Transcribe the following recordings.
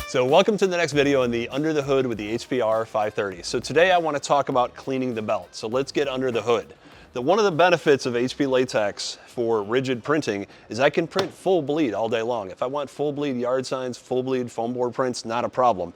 So welcome to the next video in the Under the Hood with the HP R530. So today I want to talk about cleaning the belt. So let's get under the hood. One of the benefits of HP Latex for rigid printing is I can print full bleed all day long. If I want full bleed yard signs, full bleed foam board prints, not a problem.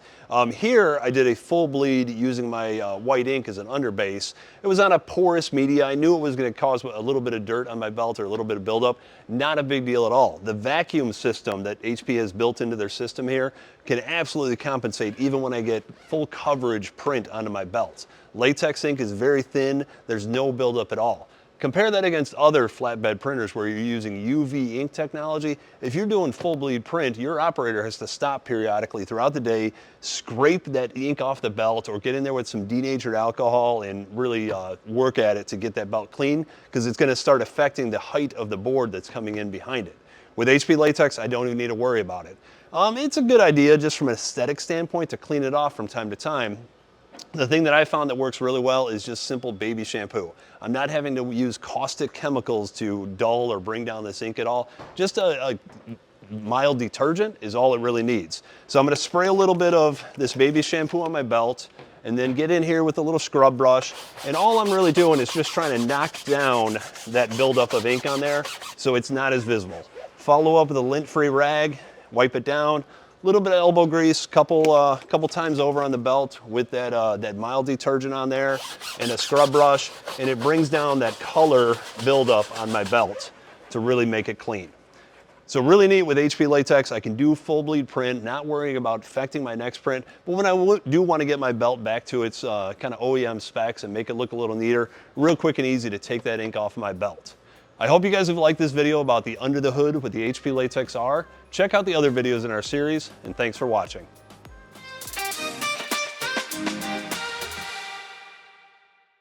Here I did a full bleed using my white ink as an underbase. It was on a porous media. I knew it was going to cause a little bit of dirt on my belt or a little bit of buildup. Not a big deal at all. The vacuum system that HP has built into their system here can absolutely compensate even when I get full coverage print onto my belt. Latex ink is very thin, there's no buildup at all. Compare that against other flatbed printers where you're using UV ink technology. If you're doing full bleed print, your operator has to stop periodically throughout the day, scrape that ink off the belt or get in there with some denatured alcohol and really work at it to get that belt clean, because it's going to start affecting the height of the board that's coming in behind it. With HP Latex, I don't even need to worry about it. It's a good idea just from an aesthetic standpoint to clean it off from time to time. The thing that I found that works really well is just simple baby shampoo. I'm not having to use caustic chemicals to dull or bring down this ink at all. Just a mild detergent is all it really needs. So I'm going to spray a little bit of this baby shampoo on my belt and then get in here with a little scrub brush. And all I'm really doing is just trying to knock down that buildup of ink on there so it's not as visible. Follow up with a lint-free rag, wipe it down. Little bit of elbow grease, couple times over on the belt with that mild detergent on there and a scrub brush, and it brings down that color buildup on my belt to really make it clean. So really neat with HP Latex. I can do full bleed print, not worrying about affecting my next print. But when I do want to get my belt back to its kind of OEM specs and make it look a little neater, real quick and easy to take that ink off my belt. I hope you guys have liked this video about the under the hood with the HP Latex R. Check out the other videos in our series, and thanks for watching.